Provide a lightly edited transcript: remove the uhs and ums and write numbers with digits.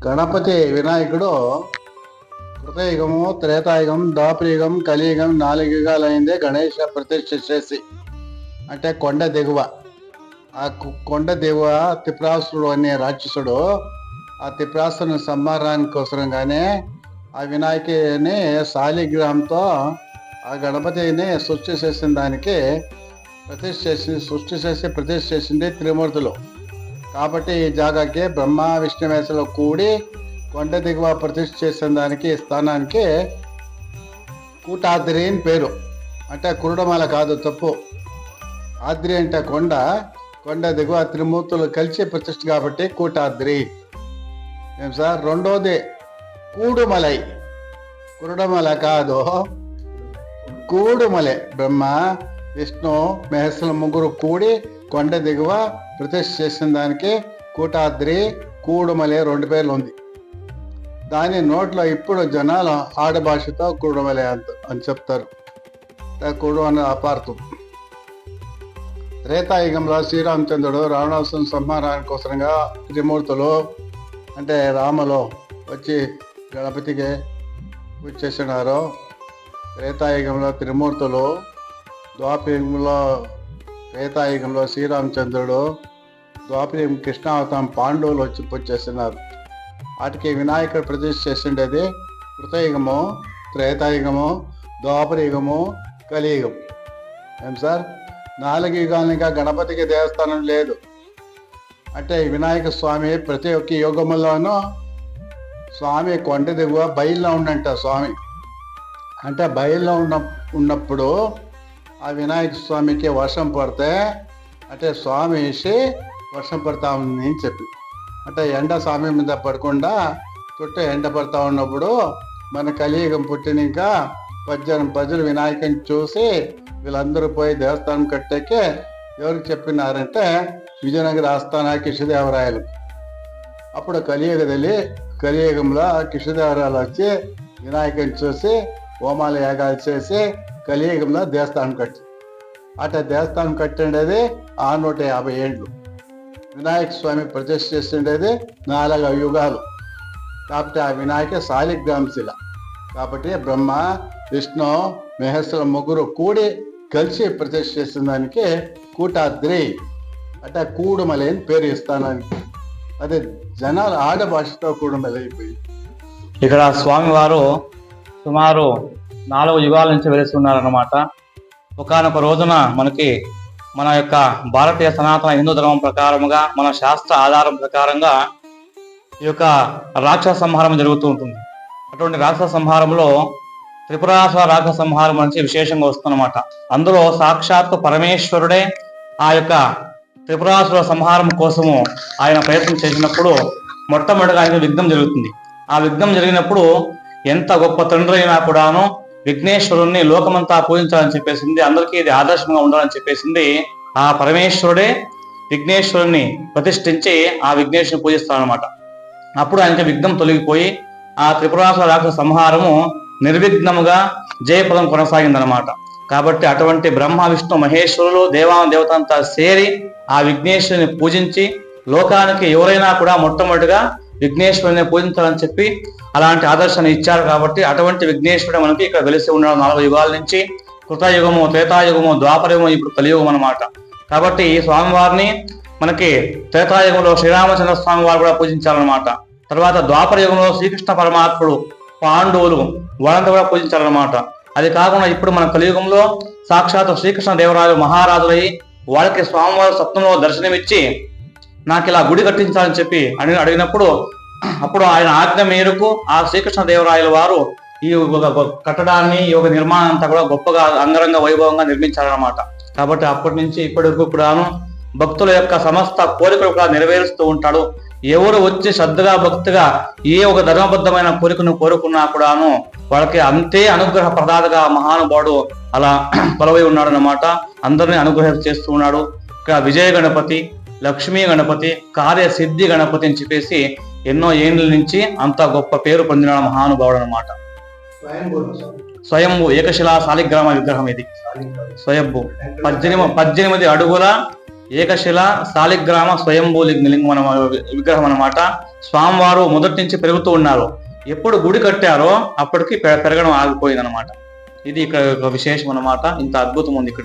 గణపతి వినాయకుడు కృతయుగము, త్రేతాయుగం, ద్వాపరయుగం, కలియుగం 4 యుగాలైందే గణేష ప్రతిష్ఠ చేసి. అంటే కొండ దిగువ, ఆ కొండ దిగువ త్రిపురాసురుడు అనే రాక్షసుడు ఆ త్రిపురాసురుని సంహారానికి కోసరంగానే ఆ వినాయకుని శాలిగ్రామంతో ఆ గణపతిని సృష్టి చేసిన దానికి ప్రతిష్ఠ చేసింది త్రిమూర్తులు. కాబట్టి ఈ జాగాకి బ్రహ్మ విష్ణు మహేశ్వరులు కూడి కొండ దిగువ ప్రతిష్ఠ చేసిన దానికి స్థానానికి కూటాద్రి అని పేరు. అంటే కురుడమాల కాదు, తప్పు. ఆద్రి అంటే కొండ, కొండ దిగువ త్రిమూర్తులు కలిసి ప్రతిష్ఠ కాబట్టి కూటాద్రి. ఏం సార్? రెండోది కూడుమలై, కురుడమల కాదు, కూడుమలై. బ్రహ్మ విష్ణు మహేశ్వరులు ముగ్గురు కూడి కొండ దిగువ ప్రతిష్ఠ చేసిన దానికి కూటాద్రి, కూడుమలై 2 పేర్లు ఉంది. దాని నోట్లో ఇప్పుడు జనాలు ఆడభాషతో కూడుమలై అని చెప్తారు. కూడు అన్న అపార్థం. త్రేతాయుగంలో శ్రీరామచంద్రుడు రావణాసురుని సంహారానికి కోసంగా త్రిమూర్తులు అంటే రాములు వచ్చి గణపతికి పూజ చేసినారు. త్రేతాయుగంలో త్రిమూర్తులు, త్రేతాయుగంలో శ్రీరామచంద్రుడు, ద్వాపరయుగం కృష్ణావతారం పాండవులు వచ్చి పూజ చేస్తున్నారు. వాటికి వినాయకుడు ప్రతిష్ఠ చేసిండేది కృతయుగము, త్రేతాయుగము, ద్వాపరయుగము, కలియుగం. ఏం సార్? 4 యుగాలుగా గణపతికి దేవస్థానం లేదు. అంటే వినాయక స్వామి ప్రతి ఒక్క యుగములోనూ స్వామి కొండ దిగువ బయలులో ఉండంట. స్వామి అంటే బయలులో ఉన్నప్పుడు ఆ వినాయక స్వామికి వర్షం పడితే అంటే స్వామి వేసి వర్షం పడతా ఉంది అని చెప్పి, అంటే ఎండ స్వామి మీద పడకుండా చుట్టూ ఎండ పడతా ఉన్నప్పుడు మన కలియుగం పుట్టినాక ప్రజలు వినాయకుని చూసి వీళ్ళందరూ పోయి దేవస్థానం కట్టేకి ఎవరికి చెప్పినారంటే విజయనగర ఆస్థాన కృష్ణదేవరాయలు. అప్పుడు కలియుగంలో కృష్ణదేవరాయలు వచ్చి వినాయకుని చూసి హోమాల యాగాలు చేసి కలియుగంలో దేవస్థానం కట్టి, అట్లా దేవస్థానం కట్టిండేది 650 ఏళ్ళు. వినాయక స్వామి ప్రతిష్ఠ చేసిండేది 4 యుగాలు. కాబట్టి ఆ వినాయక శాలిగ్రామ శిల. కాబట్టి బ్రహ్మ విష్ణు మహేశ్వరులు ముగ్గురు కూడి కలిసి ప్రతిష్ఠ చేసిన దానికి కూటాద్రి అంటే కూడుమలై అని పేరు ఇస్తానానికి. అదే జనాలు ఆడభాషతో కూడుమలై అయిపోయి. ఇక్కడ స్వామివారు సుమారు 4 యుగాల నుంచి వెలిసి ఉన్నారన్నమాట. ఒకానొక రోజున మనకి మన యొక్క భారతీయ సనాతన హిందూ ధర్మం ప్రకారముగా, మన శాస్త్ర ఆధారం ప్రకారంగా ఈ యొక్క రాక్షస సంహారం జరుగుతూ ఉంటుంది. అటువంటి రాక్షస సంహారంలో త్రిపురాసుర రాక్షస సంహారం నుంచి విశేషంగా వస్తుందన్నమాట. అందులో సాక్షాత్తు పరమేశ్వరుడే ఆ యొక్క త్రిపురాసుర సంహారం కోసము ఆయన ప్రయత్నం చేసినప్పుడు మొట్టమొదటిగా ఆయన విఘ్నం జరుగుతుంది. ఆ విఘ్నం జరిగినప్పుడు ఎంత గొప్ప తండ్రి అయినా కూడాను విఘ్నేశ్వరుణ్ణి లోకమంతా పూజించాలని చెప్పేసింది, అందరికీ ఇది ఆదర్శంగా ఉండాలని చెప్పేసింది. ఆ పరమేశ్వరుడే విఘ్నేశ్వరుణ్ణి ప్రతిష్ఠించి ఆ విఘ్నేశ్వరుని పూజిస్తాడనమాట. అప్పుడు ఆయనకి విఘ్నం తొలగిపోయి ఆ త్రిపురాసుర రాక్షస సంహారము నిర్విఘ్నముగా జయపదం కొనసాగిందనమాట. కాబట్టి అటువంటి బ్రహ్మ విష్ణు మహేశ్వరులు దేవతంతా సేరి ఆ విఘ్నేశ్వరుని పూజించి లోకానికి ఎవరైనా కూడా మొట్టమొదటిగా విఘ్నేశ్వరుని పూజించాలని చెప్పి అలాంటి ఆదర్శాన్ని ఇచ్చారు. కాబట్టి అటువంటి విఘ్నేశ్వరుడు మనకి ఇక్కడ వెలిసి ఉన్నాడు 4 యుగాల నుంచి. కృతయుగము, త్రేతాయుగము, ద్వాపరయుగము, ఇప్పుడు కలియుగం అనమాట. కాబట్టి ఈ స్వామివారిని మనకి త్రేతాయుగంలో శ్రీరామచంద్ర స్వామి వారు కూడా పూజించాలన్నమాట. తర్వాత ద్వాపరయుగంలో శ్రీకృష్ణ పరమాత్ముడు, పాండవులు వాళ్ళంతా కూడా పూజించాలన్నమాట. అది కాకుండా ఇప్పుడు మన కలియుగంలో సాక్షాత్ శ్రీకృష్ణ దేవరాయలు మహారాజులై వాళ్ళకి స్వామివారు స్వప్నంలో దర్శనమిచ్చి నాకు ఇలా గుడి కట్టించాలని చెప్పి అడిగినప్పుడు అప్పుడు ఆయన ఆజ్ఞ మేరకు ఆ శ్రీకృష్ణ దేవరాయల వారు ఈ కట్టడాన్ని, ఈ యొక్క నిర్మాణం అంతా కూడా గొప్పగా అంగరంగ వైభవంగా నిర్మించారన్నమాట. కాబట్టి అప్పటి నుంచి ఇప్పటికి కూడాను భక్తుల యొక్క సమస్త కోరికలు కూడా నెరవేరుస్తూ ఉంటాడు. ఎవరు వచ్చి శ్రద్ధగా భక్తిగా ఏ ఒక ధర్మబద్ధమైన కోరికను కోరుకున్నా కూడాను వాళ్ళకి అంతే అనుగ్రహ ప్రదాతగా మహానుభావుడు అలా కొలవై ఉన్నాడు అన్నమాట. అందరినీ అనుగ్రహం చేస్తూ ఉన్నాడు. ఇక్కడ విజయ గణపతి, లక్ష్మీ గణపతి, కార్యసిద్ధి గణపతి అని చెప్పేసి ఎన్నో ఏండ్ల నుంచి అంత గొప్ప పేరు పొందిన మహానుభావుడు అనమాట. స్వయంభూ ఏకశిలా శాలిగ్రామ విగ్రహం ఇది. స్వయంభూ 18 అడుగుల ఏకశిల శాలిగ్రామ స్వయంభూ లింగం విగ్రహం అనమాట. స్వామివారు మొదటి నుంచి పెరుగుతూ ఉన్నారు. ఎప్పుడు గుడి కట్టారో అప్పటికి పెరగడం ఆగిపోయింది అనమాట. ఇది ఇక్కడ ఒక విశేషం అన్నమాట. ఇంత అద్భుతం ఉంది ఇక్కడ.